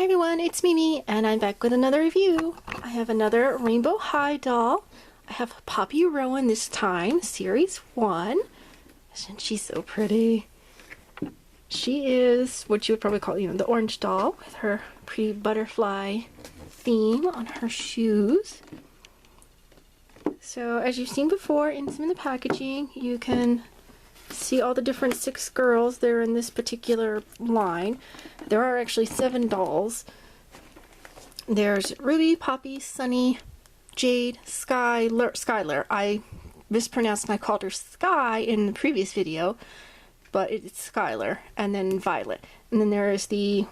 everyone, it's Mimi, and I'm back with another review. I have another Rainbow High doll. I have Poppy Rowan this time, Series 1. Isn't she so pretty? She is what you would probably call, the orange doll with her pretty butterfly theme on her shoes. So, as you've seen before in some of the packaging, you can see all the different 6 girls there in this particular line. There are actually 7 dolls. There's Ruby, Poppy, Sunny, Jade, Skylar. I mispronounced and I called her Sky in the previous video, but it's Skylar. And then Violet. And then there is the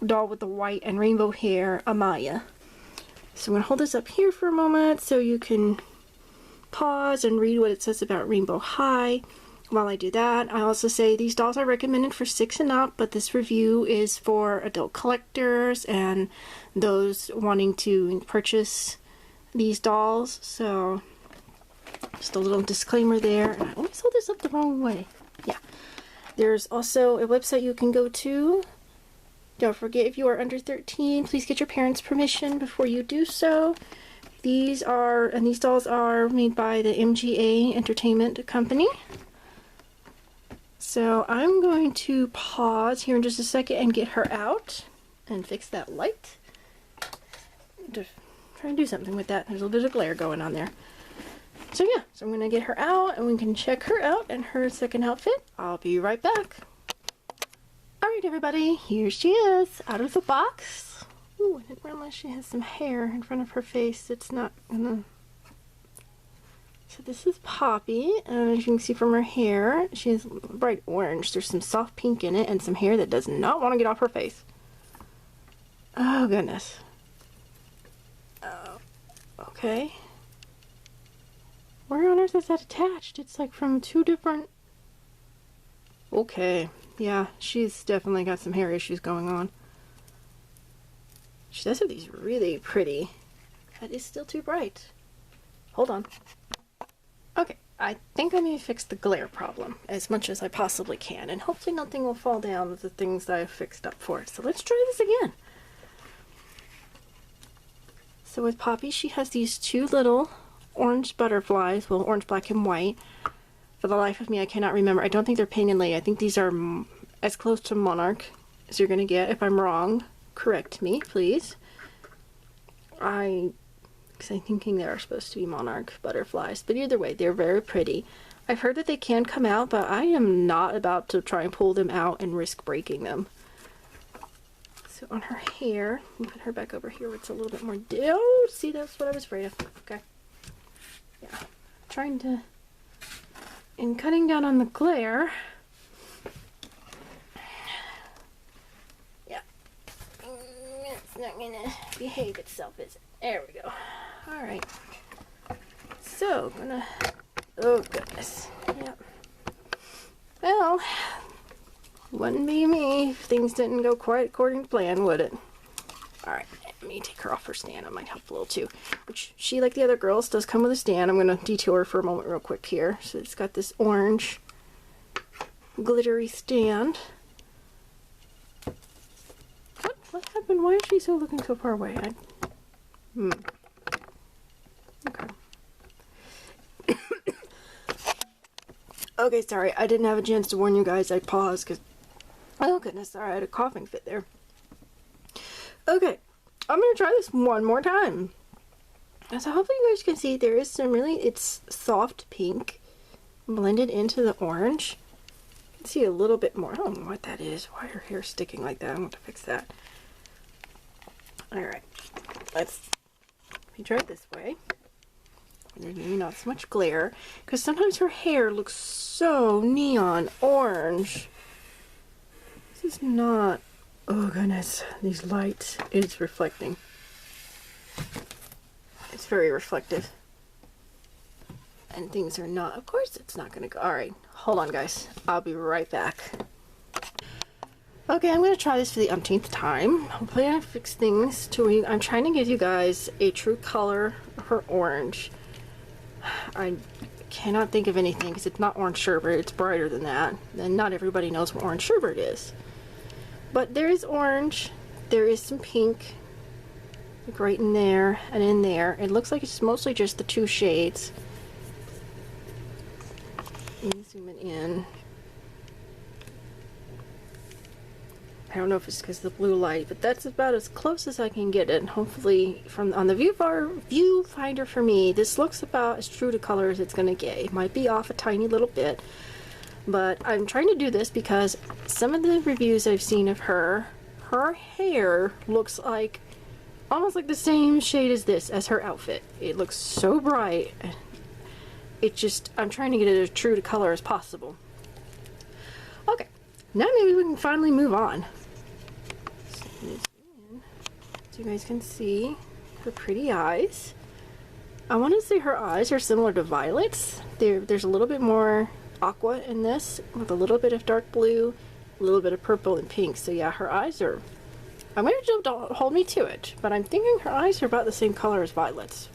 doll with the white and rainbow hair, Amaya. So I'm going to hold this up here for a moment so you can pause and read what it says about Rainbow High. While I do that, I also say these dolls are recommended for 6 and up, but this review is for adult collectors and those wanting to purchase these dolls. So, just a little disclaimer there. I always hold this up the wrong way. Yeah. There's also a website you can go to. Don't forget, if you are under 13, please get your parents' permission before you do so. These dolls are made by the MGA Entertainment Company. So I'm going to pause here in just a second and get her out and fix that light. To try and do something with that. There's a little bit of glare going on there. So yeah, so I'm going to get her out and we can check her out and her second outfit. I'll be right back. Alright everybody, here she is, out of the box. Ooh, I didn't realize she has some hair in front of her face. It's not gonna... So this is Poppy, and as you can see from her hair, she has bright orange. There's some soft pink in it and some hair that does not want to get off her face. Oh goodness. Okay. Where on earth is that attached? It's like from 2 different... Okay. Yeah, she's definitely got some hair issues going on. She does have these really pretty... That is still too bright. Hold on. Okay, I think I may fix the glare problem as much as I possibly can, and hopefully nothing will fall down with the things that I've fixed up for it. So let's try this again. So with Poppy, she has these 2 little orange butterflies, well, orange, black, and white. For the life of me, I cannot remember. I don't think they're painted lady. I think these are as close to Monarch as you're going to get. If I'm wrong, correct me, please. I'm thinking they are supposed to be Monarch butterflies, but either way, they're very pretty. I've heard that they can come out, but I am not about to try and pull them out and risk breaking them. So on her hair, let me put her back over here where it's a little bit more... Oh, see, that's what I was afraid of. Okay. Yeah. Trying to... In cutting down on the glare... Yeah. It's not gonna behave itself, is it? There we go. Alright. So, oh goodness. Yep. Well, wouldn't be me if things didn't go quite according to plan, would it? Alright, let me take her off her stand. It might help a little too. Which, she, like the other girls, does come with a stand. I'm going to detour her for a moment real quick here. So it's got this orange glittery stand. What happened? Why is she so looking so far away? Okay. Okay, sorry. I didn't have a chance to warn you guys. I paused because... Oh, goodness. Sorry, I had a coughing fit there. Okay. I'm going to try this one more time. So hopefully you guys can see there is some really... It's soft pink blended into the orange. You can see a little bit more. I don't know what that is. Why her hair sticking like that? I'm going to fix that. Alright. Let's... We try it this way. There's maybe not so much glare, because sometimes her hair looks so neon orange. This is not... Oh goodness, these lights, it's reflecting. It's very reflective. And things are not... Of course it's not going to go... Alright, hold on guys. I'll be right back. Okay, I'm going to try this for the umpteenth time. Hopefully I fix things to where I'm trying to give you guys a true color of her orange. I cannot think of anything because it's not orange sherbet, it's brighter than that. And not everybody knows what orange sherbet is. But there is orange There is some pink, like right in there and in there. It looks like it's mostly just the two shades. Let me zoom it in. I don't know if it's because of the blue light, but that's about as close as I can get it. Hopefully, from on the viewfinder for me, this looks about as true to color as it's going to get. It might be off a tiny little bit, but I'm trying to do this because some of the reviews I've seen of her hair looks like almost like the same shade as this, as her outfit. It looks so bright. It just, I'm trying to get it as true to color as possible. Okay, now maybe we can finally move on. So you guys can see her pretty eyes. I want to say her eyes are similar to Violet's. There's a little bit more aqua in this, with a little bit of dark blue, a little bit of purple and pink. So yeah, her eyes are, I'm going to don't hold me to it, but I'm thinking her eyes are about the same color as Violet's.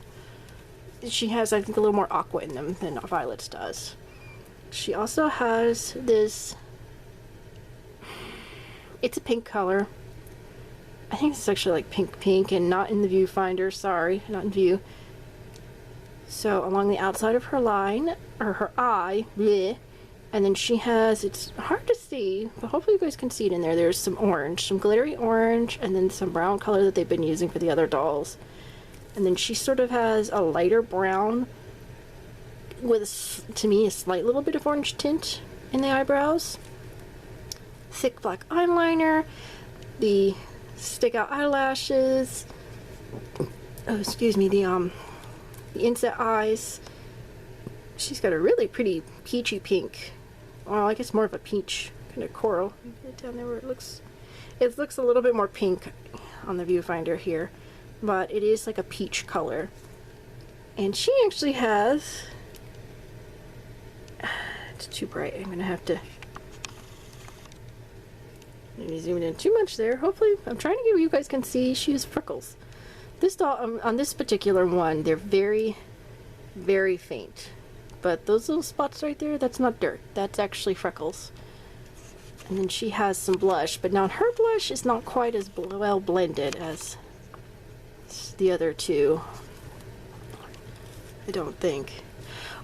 She has, I think, a little more aqua in them than Violet's does. She also has this, it's a pink color. I think it's actually like pink and not in the viewfinder, sorry, not in view. So along the outside of her line, or her eye, bleh, and then she has, it's hard to see, but hopefully you guys can see it in there. There's some orange, some glittery orange, and then some brown color that they've been using for the other dolls. And then she sort of has a lighter brown with, to me, a slight little bit of orange tint in the eyebrows. Thick black eyeliner, the stick out eyelashes, oh excuse me, the inset eyes. She's got a really pretty peachy pink, well I guess more of a peach kind of coral. Get down there where it looks a little bit more pink on the viewfinder here, but it is like a peach color. And she actually has, it's too bright, I'm gonna have to maybe zoom in too much there. Hopefully, I'm trying to give you guys can see she has freckles. This doll, on this particular one, they're very, very faint. But those little spots right there, that's not dirt. That's actually freckles. And then she has some blush, but now her blush is not quite as well blended as the other two. I don't think.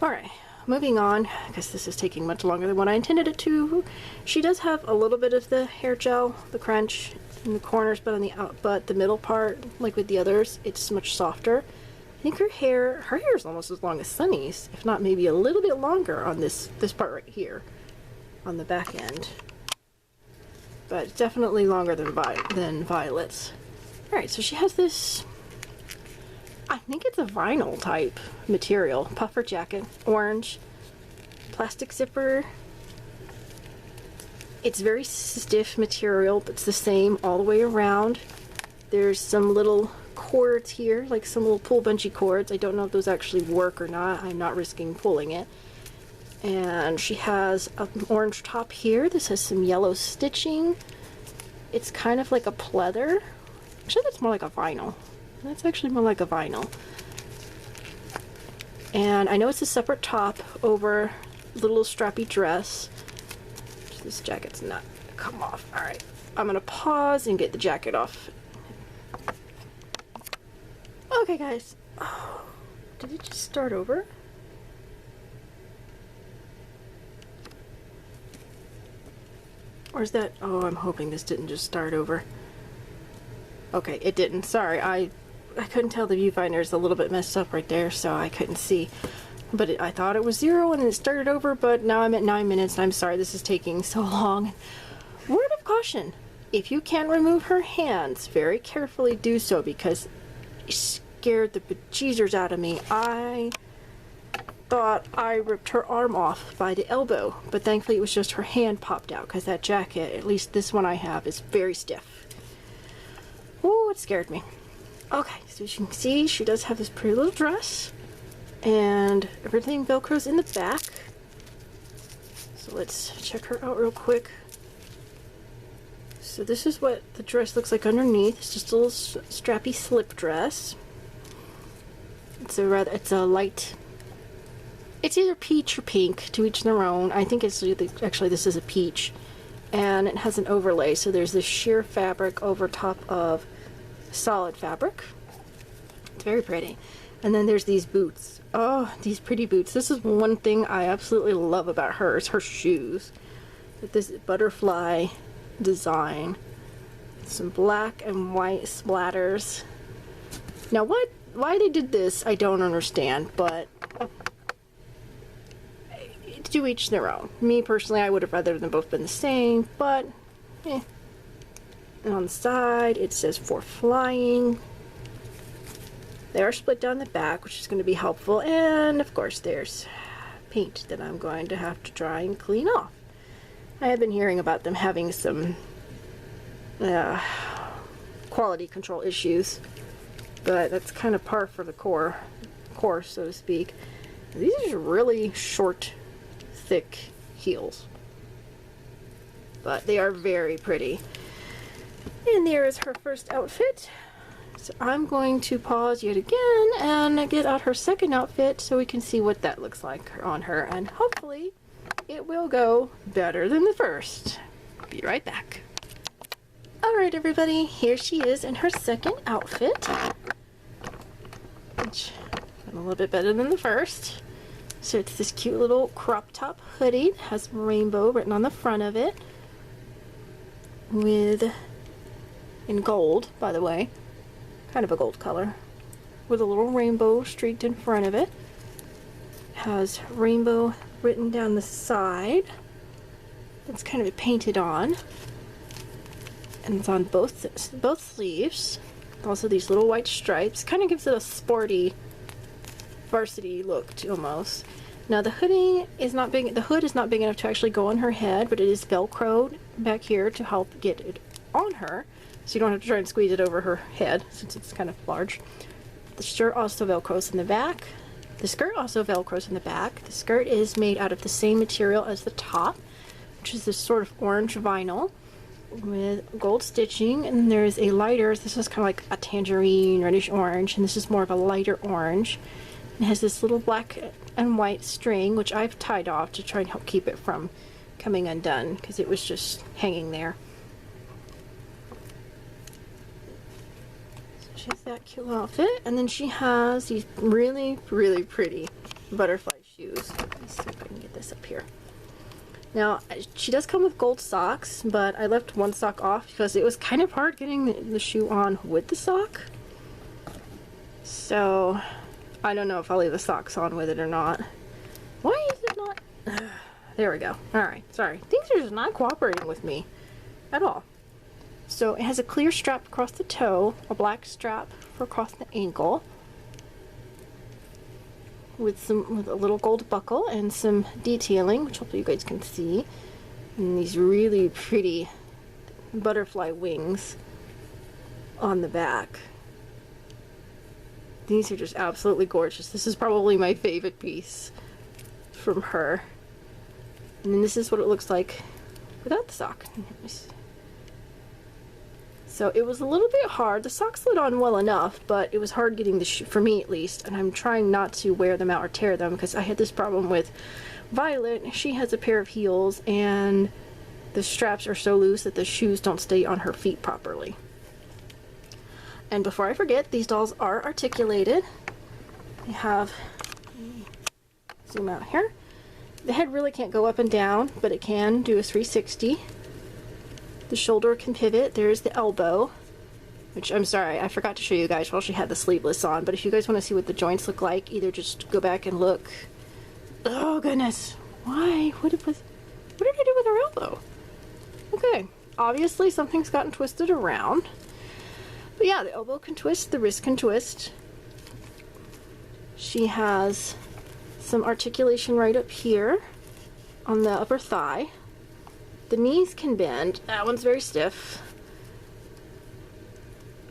Alright. Moving on, because this is taking much longer than what I intended it to. She does have a little bit of the hair gel, the crunch in the corners, but on the middle part, like with the others, it's much softer. I think her hair is almost as long as Sunny's, if not maybe a little bit longer on this part right here, on the back end. But definitely longer than Violet's. All right, so she has this, I think it's a vinyl type material, puffer jacket, orange, plastic zipper. It's very stiff material, but it's the same all the way around. There's some little cords here, like some little pull bunchy cords. I don't know if those actually work or not. I'm not risking pulling it. And she has an orange top here. This has some yellow stitching. It's kind of like a pleather. Actually, that's more like a vinyl. That's actually more like a vinyl. And I know it's a separate top over the little strappy dress. This jacket's not gonna come off. Alright, I'm gonna pause and get the jacket off. Okay, guys. Oh, did it just start over? Or is that... Oh, I'm hoping this didn't just start over. Okay, it didn't. Sorry, I couldn't tell. The viewfinder is a little bit messed up right there, so I couldn't see. But I thought it was 0 and it started over, but now I'm at 9 minutes, and I'm sorry this is taking so long. Word of caution. If you can remove her hands, very carefully do so, because it scared the bejesus out of me. I thought I ripped her arm off by the elbow, but thankfully it was just her hand popped out, because that jacket, at least this one I have, is very stiff. Oh, it scared me. Okay, so as you can see, she does have this pretty little dress, and everything velcros in the back. So let's check her out real quick. So this is what the dress looks like underneath. It's just a little strappy slip dress. It's a light, it's either peach or pink, to each their own. I think it's actually this is a peach, and it has an overlay, so there's this sheer fabric over top of solid fabric. It's very pretty. And then there's these boots. Oh, these pretty boots. This is one thing I absolutely love about her, is her shoes. With this butterfly design. Some black and white splatters. Now why they did this, I don't understand, but to each their own. Me personally, I would have rather them both been the same, but eh. And on the side, it says for flying. They are split down the back, which is going to be helpful, and of course there's paint that I'm going to have to try and clean off. I have been hearing about them having some quality control issues, but that's kind of par for the course, so to speak. These are really short, thick heels, but they are very pretty. And there is her first outfit. So I'm going to pause yet again and get out her second outfit so we can see what that looks like on her, and hopefully it will go better than the first. Be right back. Alright everybody, here she is in her second outfit, which is a little bit better than the first. So it's this cute little crop top hoodie. It has rainbow written on the front of it, in gold, by the way. Kind of a gold color, with a little rainbow streaked in front of it. Has rainbow written down the side. It's kind of painted on, and it's on both sleeves. Also these little white stripes. Kind of gives it a sporty varsity look to almost. Now the hoodie is not big. The hood is not big enough to actually go on her head, but it is velcroed back here to help get it on her, so you don't have to try and squeeze it over her head since it's kind of large. The shirt also velcros in the back. The skirt also velcros in the back. The skirt is made out of the same material as the top, which is this sort of orange vinyl with gold stitching, and there's a lighter, this is kind of like a tangerine reddish orange, and this is more of a lighter orange. It has this little black and white string, which I've tied off to try and help keep it from coming undone because it was just hanging there. She has that cute little outfit, and then she has these really, really pretty butterfly shoes. Let's see if I can get this up here. Now, she does come with gold socks, but I left one sock off because it was kind of hard getting the shoe on with the sock. So, I don't know if I'll leave the socks on with it or not. Why is it not? There we go. Alright, sorry. Things are just not cooperating with me at all. So it has a clear strap across the toe, a black strap for across the ankle, with a little gold buckle and some detailing, which hopefully you guys can see, and these really pretty butterfly wings on the back. These are just absolutely gorgeous. This is probably my favorite piece from her. And then this is what it looks like without the sock. So it was a little bit hard. The socks slid on well enough, but it was hard getting the shoe, for me at least, and I'm trying not to wear them out or tear them because I had this problem with Violet. She has a pair of heels and the straps are so loose that the shoes don't stay on her feet properly. And before I forget, these dolls are articulated. They have, zoom out here. The head really can't go up and down, but it can do a 360. The shoulder can pivot. There's the elbow, which I'm sorry, I forgot to show you guys while she had the sleeveless on, but if you guys want to see what the joints look like, either just go back and look. Oh goodness, why? What did I do with her elbow? Okay, obviously something's gotten twisted around. But yeah, the elbow can twist, the wrist can twist. She has some articulation right up here on the upper thigh. The knees can bend. That one's very stiff.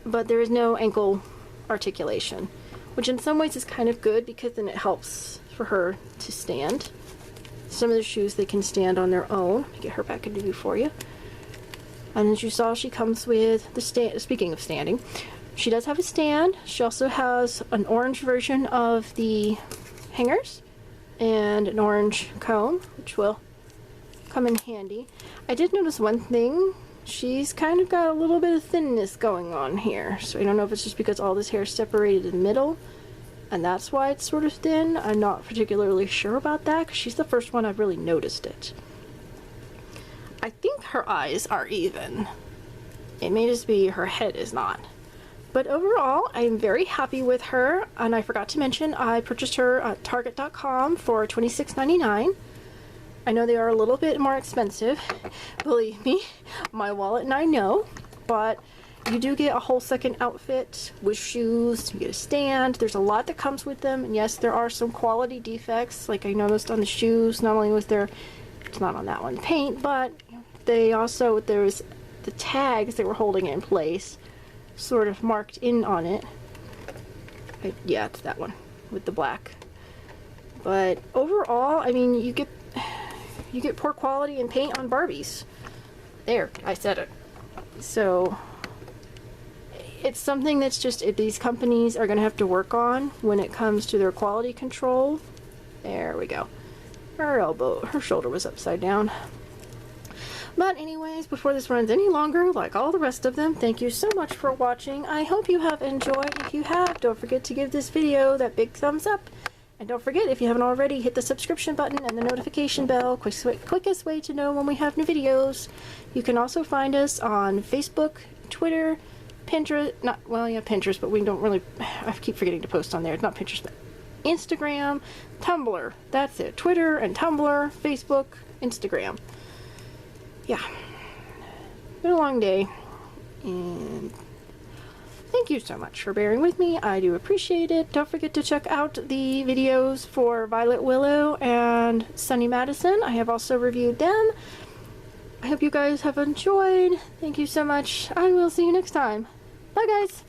But there is no ankle articulation, which in some ways is kind of good because then it helps for her to stand. Some of the shoes, they can stand on their own. Let me get her back into view for you. And as you saw, she comes with the stand. Speaking of standing, she does have a stand. She also has an orange version of the hangers and an orange comb, which will come in handy. I did notice one thing. She's kind of got a little bit of thinness going on here. So I don't know if it's just because all this hair is separated in the middle, and that's why it's sort of thin. I'm not particularly sure about that, because she's the first one I've really noticed it. I think her eyes are even. It may just be her head is not. But overall, I'm very happy with her, and I forgot to mention I purchased her at Target.com for $26.99. I know they are a little bit more expensive, believe me, my wallet and I know, but you do get a whole second outfit with shoes, you get a stand, there's a lot that comes with them, and yes, there are some quality defects, like I noticed on the shoes. Not only was there, it's not on that one, paint, but they also, there's the tags that were holding it in place, sort of marked in on it. Yeah, it's that one, with the black. But overall, I mean, you get poor quality and paint on Barbies. There, I said it. So it's something that's just, these companies are going to have to work on when it comes to their quality control. There we go. Her shoulder was upside down. But anyways, before this runs any longer, like all the rest of them, thank you so much for watching. I hope you have enjoyed. If you have, don't forget to give this video that big thumbs up. And don't forget, if you haven't already, hit the subscription button and the notification bell. Quickest way to know when we have new videos. You can also find us on Facebook, Twitter, Pinterest. Pinterest, but we don't really, I keep forgetting to post on there. It's not Pinterest, but Instagram, Tumbler. That's it. Twitter and Tumbler, Facebook, Instagram. Yeah. Been a long day. And thank you so much for bearing with me. I do appreciate it. Don't forget to check out the videos for Violet Willow and Sunny Madison. I have also reviewed them. I hope you guys have enjoyed. Thank you so much. I will see you next time. Bye, guys.